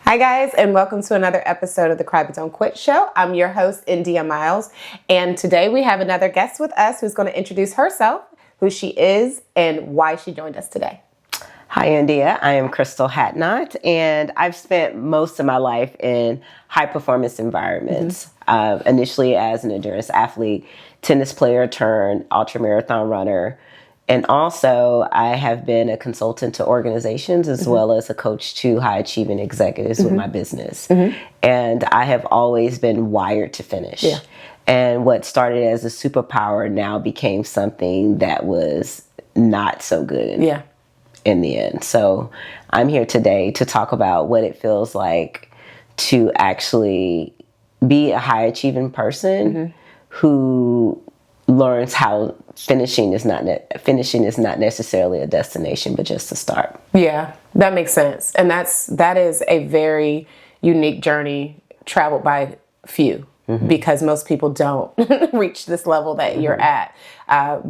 Hi guys, and welcome to another episode of the Cry But Don't Quit Show. I'm your host, India Miles, and today we have another guest with us who's going to introduce herself, who she is, and why she joined us today. Hi, India. I am Crystal Hadnott, and I've spent most of my life in high-performance environments. Initially as an endurance athlete, tennis player turned ultramarathon runner, and also I have been a consultant to organizations as well as a coach to high-achieving executives with my business. And I have always been wired to finish. Yeah. And what started as a superpower now became something that was not so good. In the end. So I'm here today to talk about what it feels like to actually be a high achieving person who learns how finishing is not necessarily a destination, but just a start. Yeah, that makes sense. And that is a very unique journey traveled by few. Because most people don't reach this level that you're at.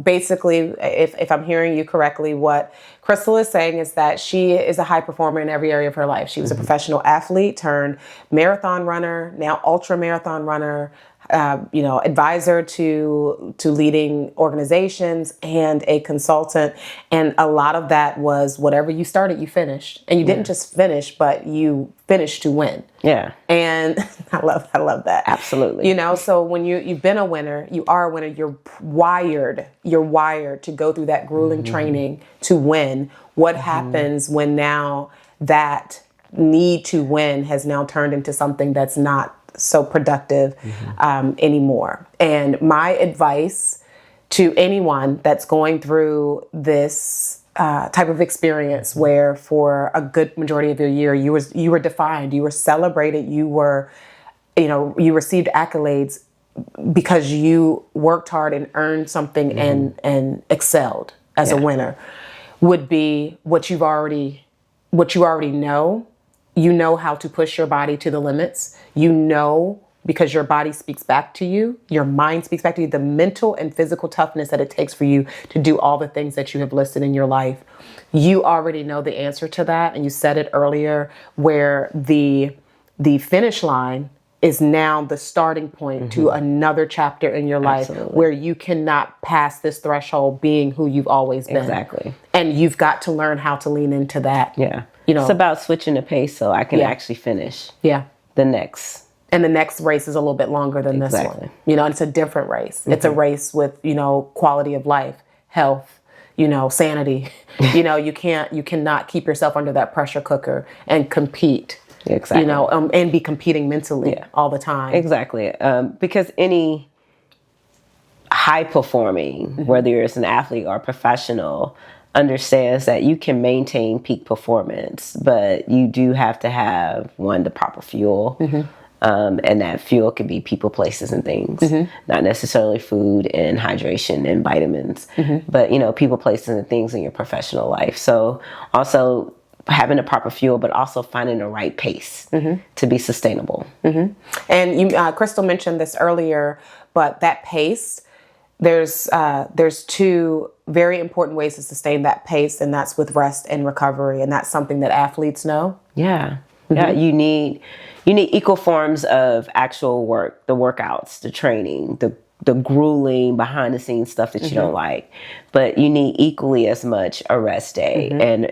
Basically, if I'm hearing you correctly, what Crystal is saying is that she is a high performer in every area of her life. She was a professional athlete turned marathon runner, now ultra marathon runner, advisor to leading organizations and a consultant. And a lot of that was whatever you started, you finished. And you didn't just finish, but you finished to win. Yeah. And I love that. Absolutely. So when you've been a winner, you are a winner, you're wired to go through that grueling training to win. What happens when now that need to win has now turned into something that's not so productive anymore? And my advice to anyone that's going through this type of experience where for a good majority of your year you were defined, you were celebrated, you received accolades because you worked hard and earned something and excelled as a winner, would be what you already know. You know how to push your body to the limits. Because your body speaks back to you, your mind speaks back to you, the mental and physical toughness that it takes for you to do all the things that you have listed in your life. You already know the answer to that. And you said it earlier, where the finish line is now the starting point to another chapter in your life. Absolutely. Where you cannot pass this threshold being who you've always been. Exactly. And you've got to learn how to lean into that. Yeah. It's about switching the pace so I can actually finish the next. And the next race is a little bit longer than this one. It's a different race. It's a race with, quality of life, health, sanity. You cannot keep yourself under that pressure cooker and compete. Exactly. And be competing mentally all the time. Exactly. Because any high performing, whether you're an athlete or a professional, understands that you can maintain peak performance, but you do have to have the proper fuel. And that fuel could be people, places, and things, not necessarily food and hydration and vitamins, but, people, places, and things in your professional life. So also having the proper fuel, but also finding the right pace to be sustainable. And you, Crystal mentioned this earlier, but that pace, there's two very important ways to sustain that pace, and that's with rest and recovery. And that's something that athletes know. Yeah. Yeah, you need equal forms of actual work, the workouts, the training, the grueling behind the scenes stuff that you don't like, but you need equally as much a rest day and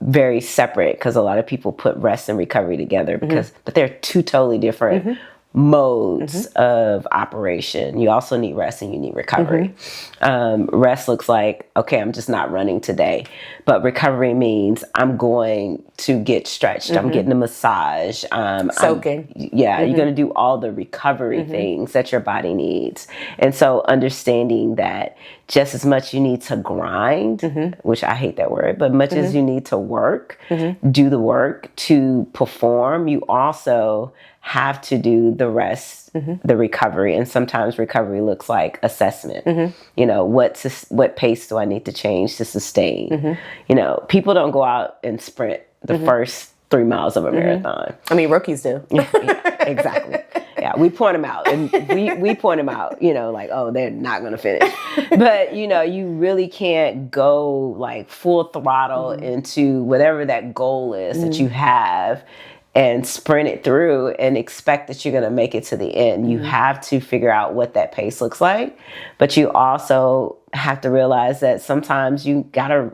very separate, because a lot of people put rest and recovery together but they're two totally different modes of operation. You also need rest and you need recovery. Rest looks like, okay, I'm just not running today. But recovery means I'm going to get stretched. I'm getting a massage. Soaking. You're going to do all the recovery things that your body needs. And so understanding that just as much you need to grind, which I hate that word, but much as you need to work, do the work to perform, you also have to do the rest, the recovery. And sometimes recovery looks like assessment. What pace do I need to change to sustain? People don't go out and sprint the first 3 miles of a marathon. I mean, rookies do. Exactly. Yeah, we point them out, and we point them out, like, oh, they're not going to finish. But, you really can't go like full throttle into whatever that goal is that you have and sprint it through and expect that you're going to make it to the end. You have to figure out what that pace looks like, but you also have to realize that sometimes you got to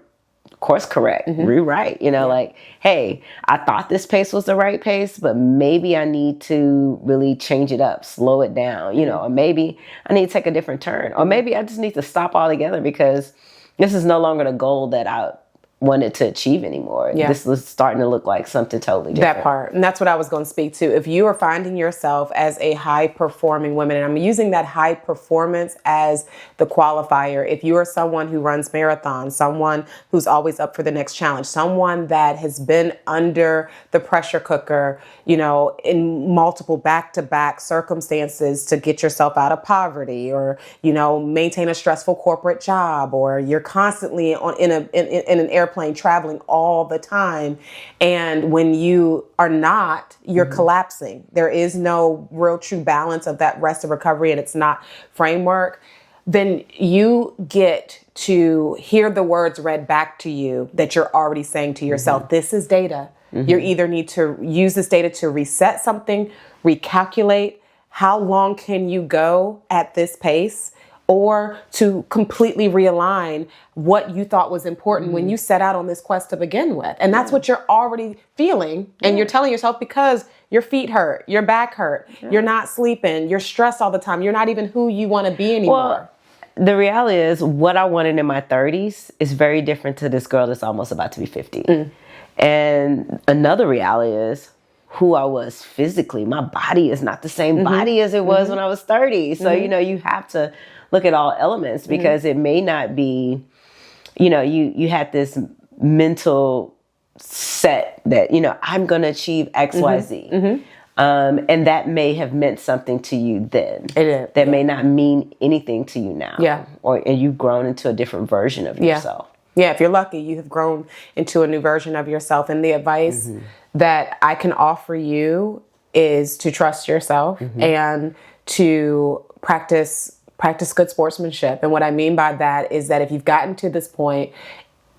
course correct, rewrite, like, hey, I thought this pace was the right pace, but maybe I need to really change it up, slow it down, or maybe I need to take a different turn, or maybe I just need to stop altogether because this is no longer the goal that I wanted to achieve anymore. Yeah. This was starting to look like something totally different. That part. And that's what I was going to speak to. If you are finding yourself as a high performing woman, and I'm using that high performance as the qualifier, if you are someone who runs marathons, someone who's always up for the next challenge, someone that has been under the pressure cooker, in multiple back-to-back circumstances to get yourself out of poverty, or, maintain a stressful corporate job, or you're constantly in an airplane traveling all the time. And when you are not, you're collapsing. There is no real true balance of that rest and recovery, and it's not framework. Then you get to hear the words read back to you that you're already saying to yourself, this is data. You either need to use this data to reset something, recalculate, how long can you go at this pace, or to completely realign what you thought was important when you set out on this quest to begin with. And that's what you're already feeling. And you're telling yourself because your feet hurt, your back hurt, you're not sleeping, you're stressed all the time. You're not even who you want to be anymore. Well, the reality is what I wanted in my 30s is very different to this girl that's almost about to be 50. And another reality is who I was physically. My body is not the same body as it was when I was 30. So, you have to look at all elements because it may not be, you had this mental set that, I'm going to achieve X, Y, Z. And that may have meant something to you then. It is. That may not mean anything to you now. Yeah. And you've grown into a different version of yourself. Yeah, if you're lucky, you have grown into a new version of yourself. And the advice that I can offer you is to trust yourself and to practice good sportsmanship. And what I mean by that is that if you've gotten to this point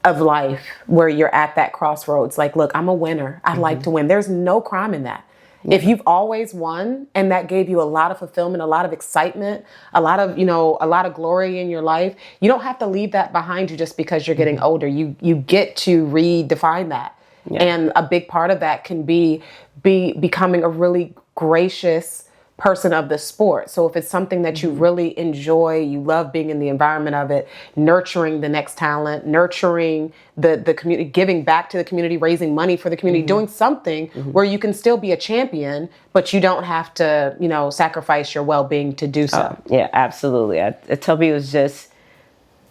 of life where you're at that crossroads, like, look, I'm a winner. I'd like to win. There's no crime in that. If you've always won and that gave you a lot of fulfillment, a lot of excitement, a lot of glory in your life, you don't have to leave that behind you just because you're getting older. You get to redefine that. Yeah. And a big part of that can be becoming a really gracious person of the sport. So if it's something that you really enjoy, you love being in the environment of it, nurturing the next talent, nurturing the community, giving back to the community, raising money for the community, doing something where you can still be a champion, but you don't have to, sacrifice your well-being to do so. Yeah, absolutely. I tell people it was just,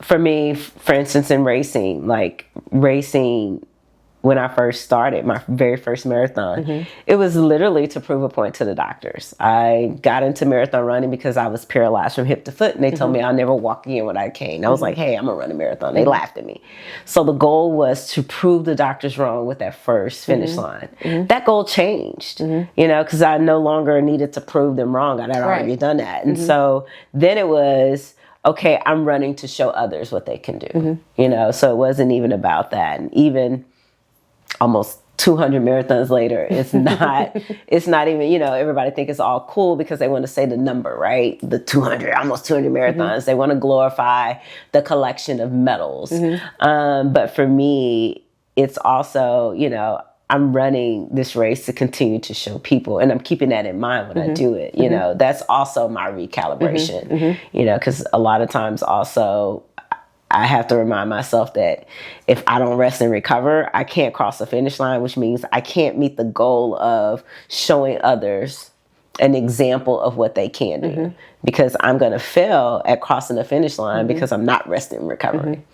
for me, for instance, in racing, when I first started my very first marathon, it was literally to prove a point to the doctors. I got into marathon running because I was paralyzed from hip to foot, and they told me I'll never walk again when I came. I was like, hey, I'm gonna run a marathon. They laughed at me. So the goal was to prove the doctors wrong with that first finish line. That goal changed, because I no longer needed to prove them wrong. I had already done that. And so then it was, okay, I'm running to show others what they can do, so it wasn't even about that. And even almost 200 marathons later, it's not even, everybody think it's all cool because they want to say the number, right? The 200, almost 200 marathons. They want to glorify the collection of medals. But for me, it's also, I'm running this race to continue to show people, and I'm keeping that in mind when I do it. That's also my recalibration, because a lot of times also, I have to remind myself that if I don't rest and recover, I can't cross the finish line, which means I can't meet the goal of showing others an example of what they can do, because I'm going to fail at crossing the finish line because I'm not resting and recovering.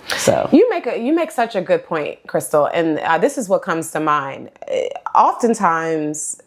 So you make such a good point, Crystal, and this is what comes to mind. Oftentimes,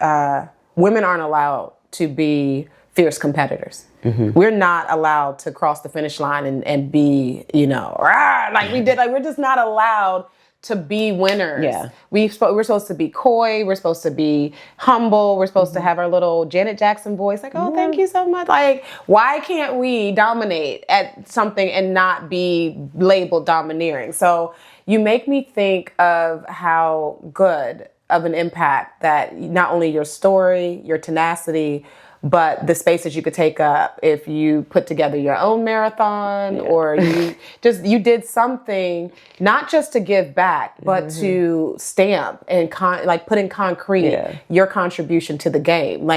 women aren't allowed to be fierce competitors. We're not allowed to cross the finish line and be, like we did. Like, we're just not allowed to be winners. Yeah. We're supposed to be coy. We're supposed to be humble. We're supposed to have our little Janet Jackson voice, like, oh, thank you so much. Like, why can't we dominate at something and not be labeled domineering? So you make me think of how good of an impact that not only your story, your tenacity, but the space that you could take up if you put together your own marathon or you did something not just to give back, but to stamp and put in concrete your contribution to the game.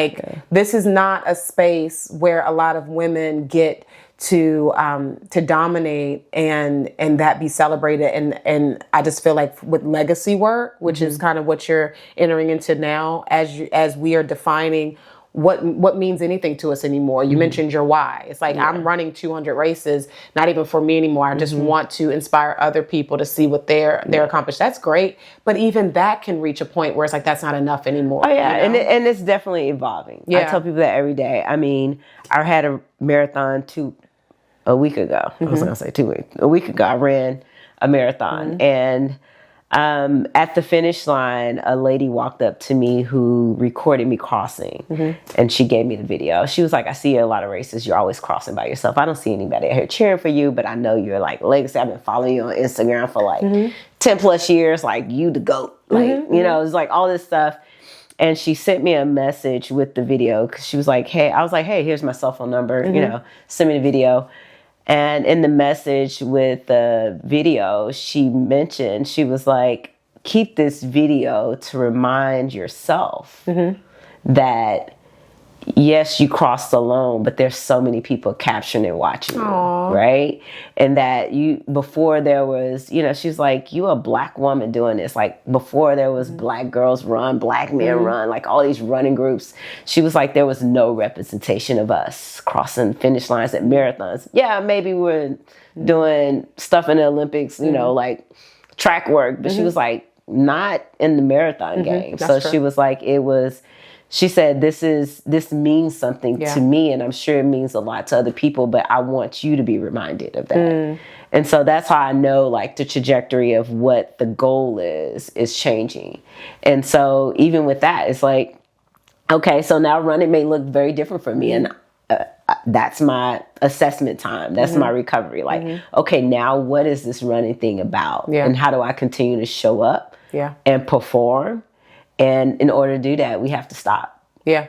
This is not a space where a lot of women get to dominate and that be celebrated. And I just feel like with legacy work, which is kind of what you're entering into now as we are defining what means anything to us anymore. You mentioned your why. It's like, I'm running 200 races, not even for me anymore. I just want to inspire other people to see what they're accomplished. That's great. But even that can reach a point where it's like, that's not enough anymore. Oh yeah. You know? and it's definitely evolving. I tell people that every day. I mean, I had a marathon a week ago. I was going to say 2 weeks. A week ago, I ran a marathon and at the finish line, a lady walked up to me who recorded me crossing and she gave me the video. She was like, I see you at a lot of races. You're always crossing by yourself. I don't see anybody out here cheering for you, but I know you're like legacy. I've been following you on Instagram for like 10 plus years. Like, you the GOAT. Like, you know, it's like all this stuff. And she sent me a message with the video because she was like, hey, I was like, hey, here's my cell phone number, you know, send me the video. And in the message with the video, she mentioned, she was like, keep this video to remind yourself that, yes, you crossed alone, but there's so many people capturing and watching you, right? And that before there was, you know, she's like, you a Black woman doing this. Like, before there was Black girls run, Black men run, like all these running groups. She was like, there was no representation of us crossing finish lines at marathons. Yeah, maybe we're doing stuff in the Olympics, you know, like track work, but she was like, not in the marathon game. So she was like, she said, this means something to me, and I'm sure it means a lot to other people, but I want you to be reminded of that. And so that's how I know, like, the trajectory of what the goal is changing. And so even with that, it's like, okay, so now running may look very different for me, and that's my assessment time. That's my recovery. Like, okay, now what is this running thing about? And how do I continue to show up and perform? And in order to do that, we have to stop. You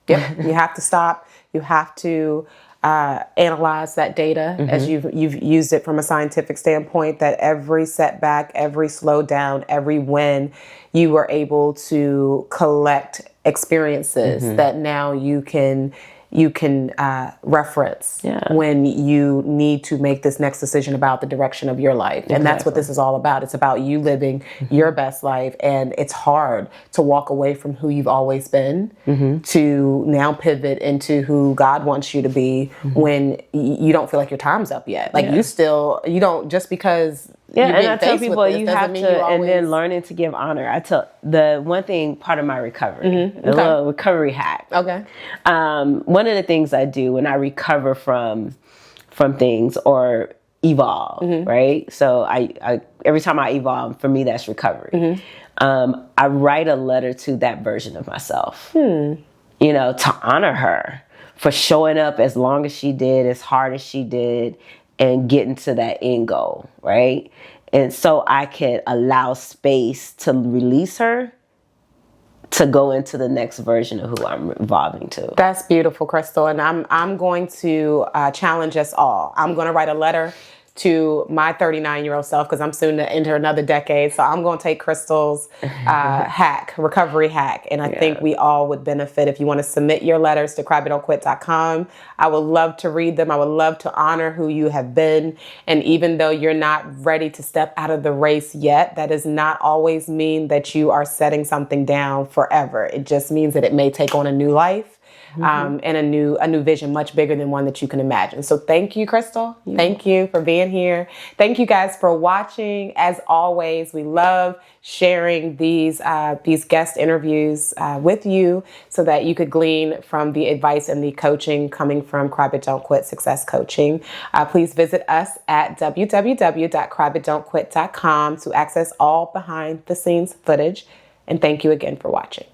have to stop. You have to analyze that data as you've used it from a scientific standpoint, that every setback, every slowdown, every win, you were able to collect experiences that now you can reference when you need to make this next decision about the direction of your life. And that's what this is all about. It's about you living your best life. And it's hard to walk away from who you've always been to now pivot into who God wants you to be when you don't feel like your time's up yet. Like you don't, just because and I tell people you have to, and then learning to give honor. I tell the one thing, part of my recovery, a little recovery hack. One of the things I do when I recover from things or evolve, right? So I every time I evolve, for me, that's recovery. I write a letter to that version of myself, you know, to honor her for showing up as long as she did, as hard as she did, and getting to that end goal, right? And so I can allow space to release her to go into the next version of who I'm evolving to. That's beautiful, Crystal. And I'm going to challenge us all. I'm going to write a letter to my 39-year-old self, because I'm soon to enter another decade. So I'm going to take Crystal's recovery hack. And I think we all would benefit. If you want to submit your letters to crybutdon'tquit.com, I would love to read them. I would love to honor who you have been. And even though you're not ready to step out of the race yet, that does not always mean that you are setting something down forever. It just means that it may take on a new life. And a new vision, much bigger than one that you can imagine. So thank you, Crystal. Thank you for being here. Thank you guys for watching. As always, we love sharing these guest interviews with you so that you could glean from the advice and the coaching coming from Cry But Don't Quit Success Coaching. Please visit us at www.crybutdon'tquit.com to access all behind the scenes footage. And thank you again for watching.